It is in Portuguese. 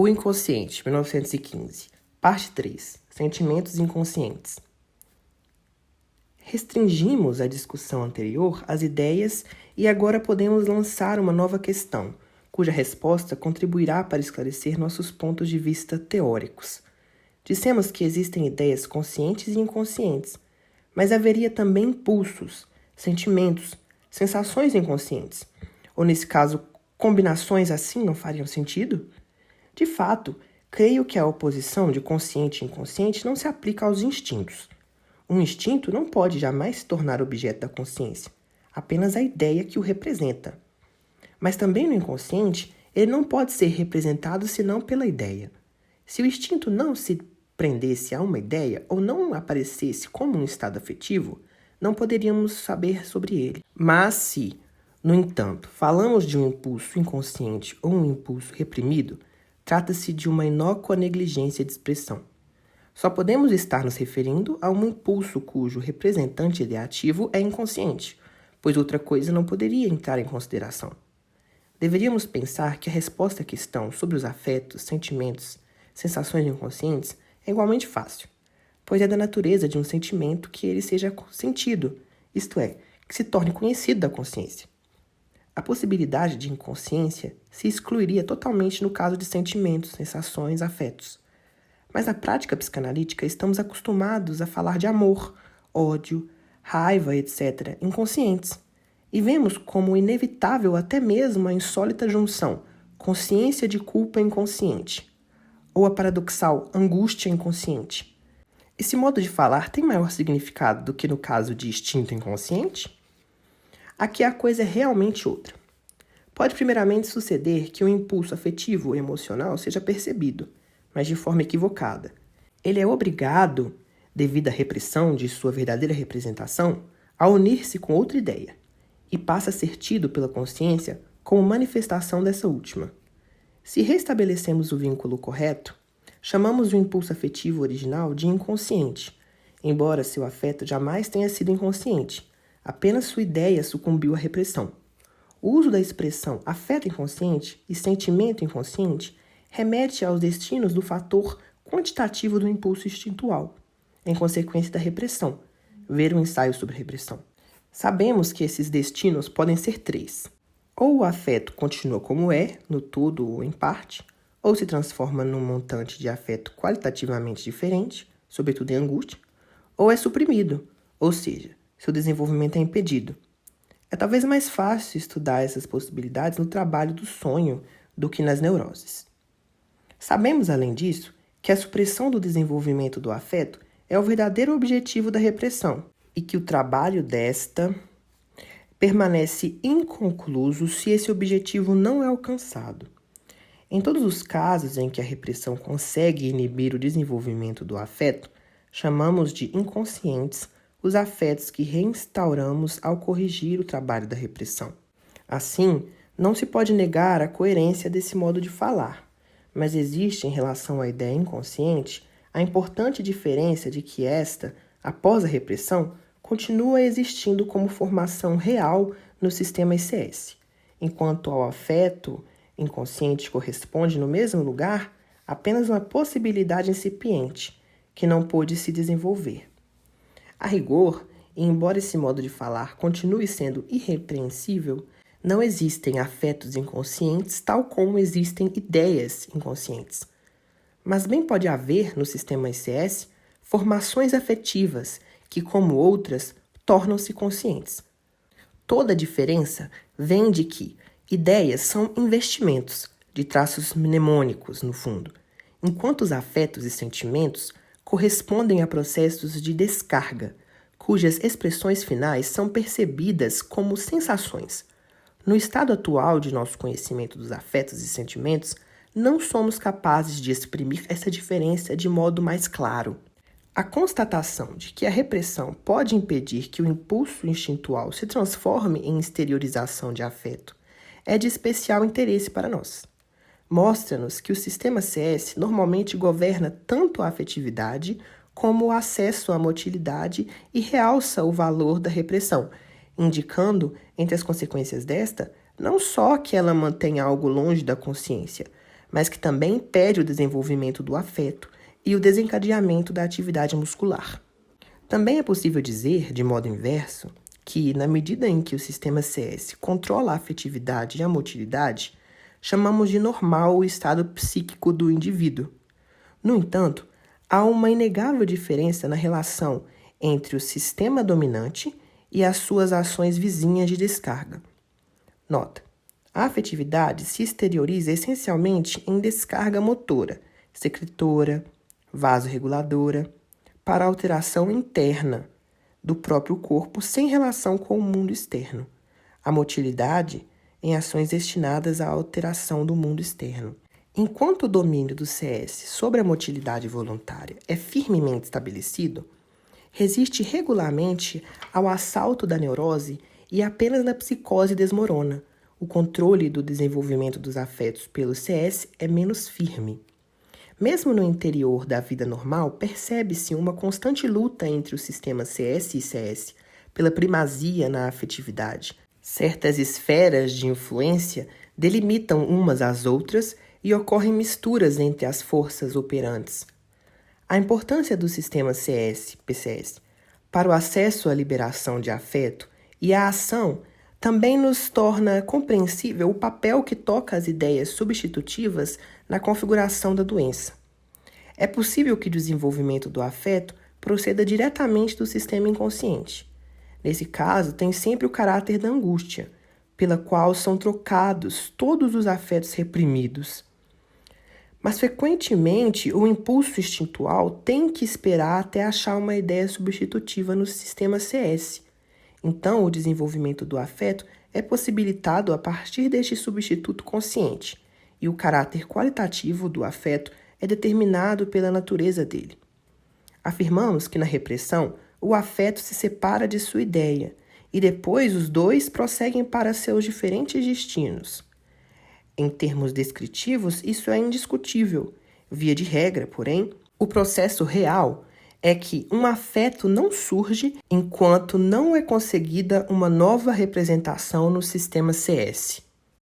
O Inconsciente, 1915. Parte 3. Sentimentos inconscientes. Restringimos a discussão anterior às ideias e agora podemos lançar uma nova questão, cuja resposta contribuirá para esclarecer nossos pontos de vista teóricos. Dissemos que existem ideias conscientes e inconscientes, mas haveria também impulsos, sentimentos, sensações inconscientes. Ou, nesse caso, combinações assim não fariam sentido? De fato, creio que a oposição de consciente e inconsciente não se aplica aos instintos. Um instinto não pode jamais se tornar objeto da consciência, apenas a ideia que o representa. Mas também no inconsciente, ele não pode ser representado senão pela ideia. Se o instinto não se prendesse a uma ideia ou não aparecesse como um estado afetivo, não poderíamos saber sobre ele. Mas se, no entanto, falamos de um impulso inconsciente ou um impulso reprimido, trata-se de uma inócua negligência de expressão. Só podemos estar nos referindo a um impulso cujo representante ideativo é inconsciente, pois outra coisa não poderia entrar em consideração. Deveríamos pensar que a resposta à questão sobre os afetos, sentimentos, sensações inconscientes é igualmente fácil, pois é da natureza de um sentimento que ele seja sentido, isto é, que se torne conhecido da consciência. A possibilidade de inconsciência se excluiria totalmente no caso de sentimentos, sensações, afetos. Mas na prática psicanalítica estamos acostumados a falar de amor, ódio, raiva, etc., inconscientes. E vemos como inevitável até mesmo a insólita junção consciência de culpa inconsciente, ou a paradoxal angústia inconsciente. Esse modo de falar tem maior significado do que no caso de instinto inconsciente? Aqui a coisa é realmente outra. Pode primeiramente suceder que o impulso afetivo ou emocional seja percebido, mas de forma equivocada. Ele é obrigado, devido à repressão de sua verdadeira representação, a unir-se com outra ideia, e passa a ser tido pela consciência como manifestação dessa última. Se restabelecemos o vínculo correto, chamamos o impulso afetivo original de inconsciente, embora seu afeto jamais tenha sido inconsciente, apenas sua ideia sucumbiu à repressão. O uso da expressão afeto inconsciente e sentimento inconsciente remete aos destinos do fator quantitativo do impulso instintual, em consequência da repressão. Ver um ensaio sobre repressão. Sabemos que esses destinos podem ser 3. Ou o afeto continua como é, no todo ou em parte, ou se transforma num montante de afeto qualitativamente diferente, sobretudo em angústia, ou é suprimido, ou seja, seu desenvolvimento é impedido. É talvez mais fácil estudar essas possibilidades no trabalho do sonho do que nas neuroses. Sabemos, além disso, que a supressão do desenvolvimento do afeto é o verdadeiro objetivo da repressão e que o trabalho desta permanece inconcluso se esse objetivo não é alcançado. Em todos os casos em que a repressão consegue inibir o desenvolvimento do afeto, chamamos de inconscientes os afetos que reinstauramos ao corrigir o trabalho da repressão. Assim, não se pode negar a coerência desse modo de falar, mas existe em relação à ideia inconsciente a importante diferença de que esta, após a repressão, continua existindo como formação real no sistema ICS, enquanto ao afeto inconsciente corresponde no mesmo lugar apenas uma possibilidade incipiente, que não pôde se desenvolver. A rigor, e embora esse modo de falar continue sendo irrepreensível, não existem afetos inconscientes tal como existem ideias inconscientes. Mas bem pode haver, no sistema ICS, formações afetivas que, como outras, tornam-se conscientes. Toda a diferença vem de que ideias são investimentos, de traços mnemônicos, no fundo, enquanto os afetos e sentimentos correspondem a processos de descarga, cujas expressões finais são percebidas como sensações. No estado atual de nosso conhecimento dos afetos e sentimentos, não somos capazes de exprimir essa diferença de modo mais claro. A constatação de que a repressão pode impedir que o impulso instintual se transforme em exteriorização de afeto é de especial interesse para nós. Mostra-nos que o sistema CS normalmente governa tanto a afetividade como o acesso à motilidade e realça o valor da repressão, indicando, entre as consequências desta, não só que ela mantém algo longe da consciência, mas que também impede o desenvolvimento do afeto e o desencadeamento da atividade muscular. Também é possível dizer, de modo inverso, que, na medida em que o sistema CS controla a afetividade e a motilidade, chamamos de normal o estado psíquico do indivíduo. No entanto, há uma inegável diferença na relação entre o sistema dominante e as suas ações vizinhas de descarga. Nota: a afetividade se exterioriza essencialmente em descarga motora, secretora, vasorreguladora, para alteração interna do próprio corpo sem relação com o mundo externo. A motilidade em ações destinadas à alteração do mundo externo. Enquanto o domínio do CS sobre a motilidade voluntária é firmemente estabelecido, resiste regularmente ao assalto da neurose e apenas na psicose desmorona. O controle do desenvolvimento dos afetos pelo CS é menos firme. Mesmo no interior da vida normal, percebe-se uma constante luta entre os sistemas CS e CS pela primazia na afetividade. Certas esferas de influência delimitam umas às outras e ocorrem misturas entre as forças operantes. A importância do sistema CS-PCS para o acesso à liberação de afeto e à ação também nos torna compreensível o papel que toca as ideias substitutivas na configuração da doença. É possível que o desenvolvimento do afeto proceda diretamente do sistema inconsciente. Nesse caso, tem sempre o caráter da angústia, pela qual são trocados todos os afetos reprimidos. Mas, frequentemente, o impulso instintual tem que esperar até achar uma ideia substitutiva no sistema CS. Então, o desenvolvimento do afeto é possibilitado a partir deste substituto consciente, e o caráter qualitativo do afeto é determinado pela natureza dele. Afirmamos que, na repressão, o afeto se separa de sua ideia, e depois os dois prosseguem para seus diferentes destinos. Em termos descritivos, isso é indiscutível. Via de regra, porém, o processo real é que um afeto não surge enquanto não é conseguida uma nova representação no sistema CS.